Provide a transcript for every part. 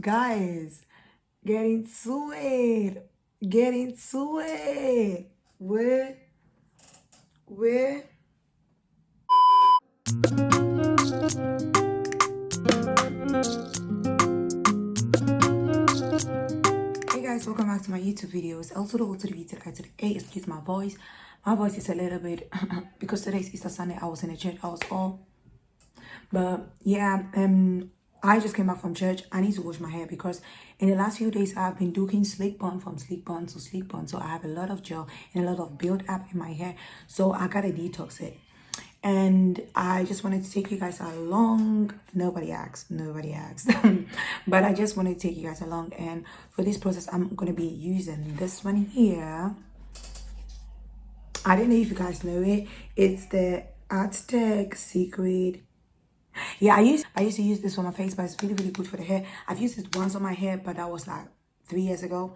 Guys, get into it. Get into it. Where? Hey guys, welcome back to my YouTube videos. Also the O to the V to the I to the A. Excuse my voice. My voice is a little bit because today's Easter Sunday. I was in the church. I was all, but yeah. I just came back from church. I need to wash my hair because in the last few days I've been doing sleek bun from sleek bun to sleek bun. So I have a lot of gel and a lot of build up in my hair. So I gotta detox it. And I just wanted to take you guys along. Nobody asked, but I just wanted to take you guys along. And for this process, I'm gonna be using this one here. I don't know if you guys know it. It's the Aztec Secret. Yeah, I used to use this for my face, but it's really good for the hair. I've used it once on my hair, but that was like 3 years ago,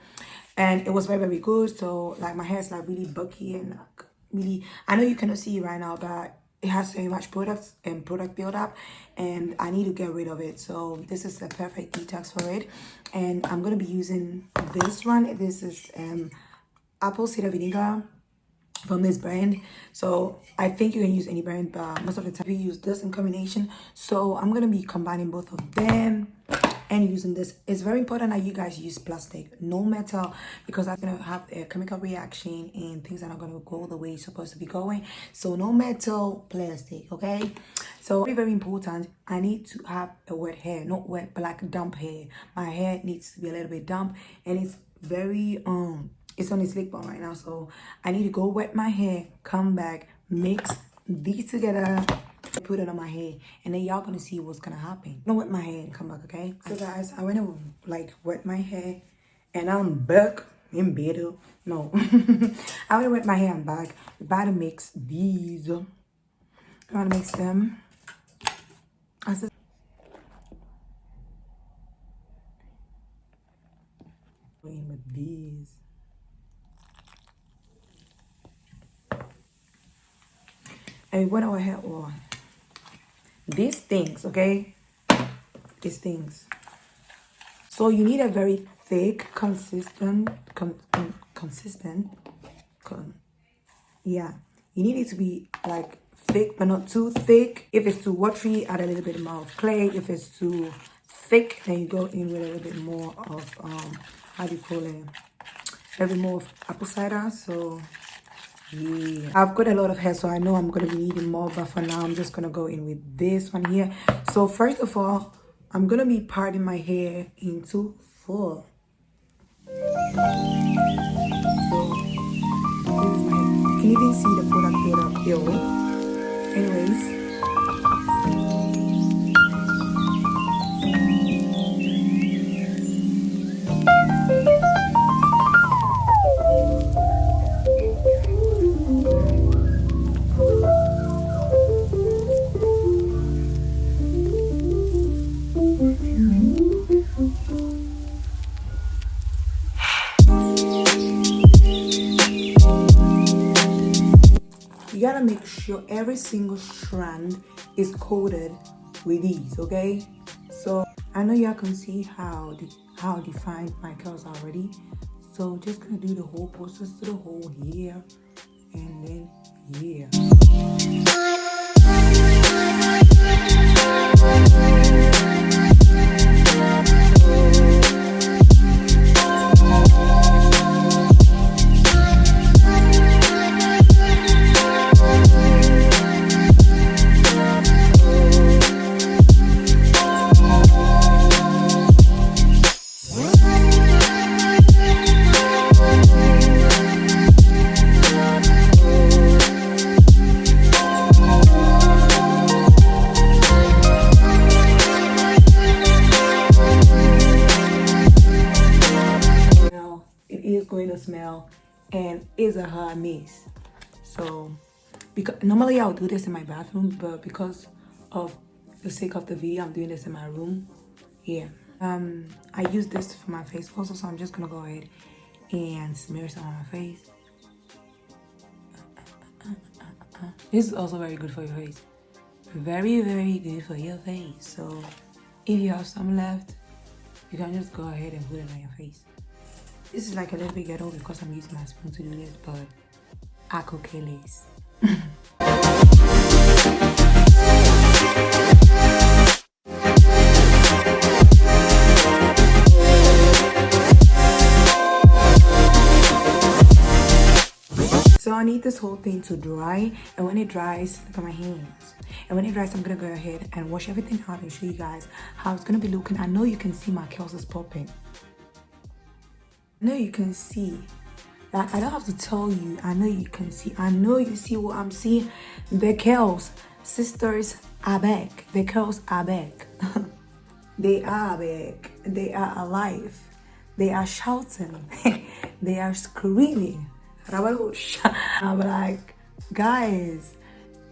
and it was very good. So like my hair is like really bulky and like, really, I know you cannot see it right now, but it has so much products and product buildup, and I need to get rid of it. So this is the perfect detox for it, and I'm gonna be using this one. This is apple cider vinegar from this brand. So I think you can use any brand, but most of the time we use this in combination. So I'm gonna be combining both of them and using this. It's very important that you guys use plastic, no metal, because that's gonna have a chemical reaction and things are not gonna go the way it's supposed to be going. So no metal, plastic, okay? So very important. I need to have a wet hair, not wet but like damp hair. My hair needs to be a little bit damp, and it's very it's on its lip balm right now, so I need to go wet my hair, come back, mix these together, put it on my hair, and then y'all gonna see what's gonna happen. I'm gonna wet my hair and come back, okay? So guys, I went to like wet my hair and I'm back in bed. No. I went to wet my hair and back. We're about to mix these. I'm gonna mix them. I said in with these. And we went our hair on. These things, okay? These things. So you need a very thick, consistent, yeah. You need it to be like thick, but not too thick. If it's too watery, add a little bit more of clay. If it's too thick, then you go in with a little bit more of, how do you call it? A little bit more of apple cider, so yeah, I've got a lot of hair, so I know I'm gonna be needing more, but for now I'm just gonna go in with this one here. So first of all, I'm gonna be parting my hair into 4. So this is my hair. You can even see the product build up here. Anyways, you gotta make sure every single strand is coated with these, okay? So I know y'all can see how defined my curls are already. So just gonna do the whole process to the whole hair, and then yeah. Going to smell and is a hot mess. So because normally I'll do this in my bathroom, but because of the sake of the video, I'm doing this in my room. Yeah. I use this for my face also, so I'm just gonna go ahead and smear some on my face. This is also very good for your face. Very good for your face. So if you have some left, you can just go ahead and put it on your face. This is like a little bit ghetto because I'm using my spoon to do this, but I could care less. So I need this whole thing to dry, and when it dries, look at my hands. And when it dries, I'm gonna go ahead and wash everything out and show you guys how it's gonna be looking. I know you can see my curls is popping. I know you can see. Like, I don't have to tell you. I know you can see. I know you see what I'm seeing. The curls, sisters, are back. The curls are back. They are back. They are alive. They are shouting. They are screaming. I'm like, guys,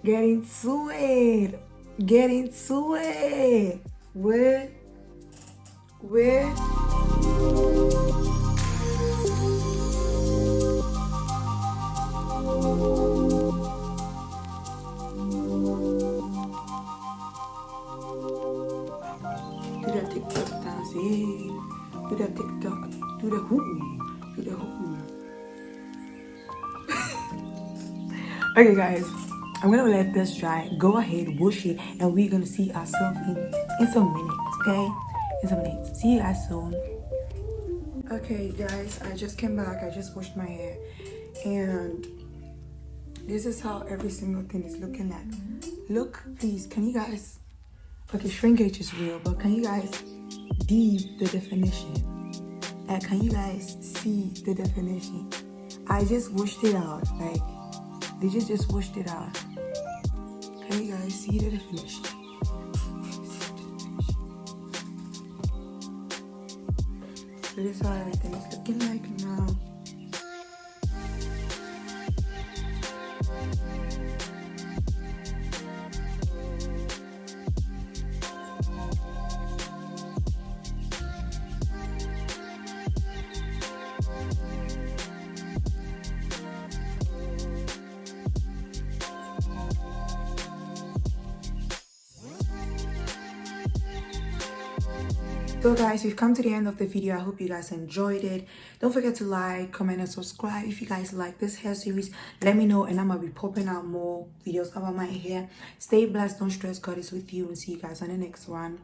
get into it. Get into it. Where? Do that TikTok dance, yeah. Do that TikTok. Do the hoo. Do the hoo. Okay, guys, I'm gonna let this dry. Go ahead, wash it, and we're gonna see ourselves in some minutes, okay? In some minutes. See you guys soon. Okay, guys, I just came back. I just washed my hair, and this is how every single thing is looking like. Look, please, can you guys? Okay, shrinkage is real, but can you guys deep the definition? Can you guys see the definition? I just washed it out, like. They just washed it out. Can you guys see the definition? So this is how everything is looking like now. So guys, we've come to the end of the video. I hope you guys enjoyed it. Don't forget to like, comment, and subscribe. If you guys like this hair series, let me know, and I'm gonna be popping out more videos about my hair. Stay blessed, don't stress. God is with you, and see you guys on the next one.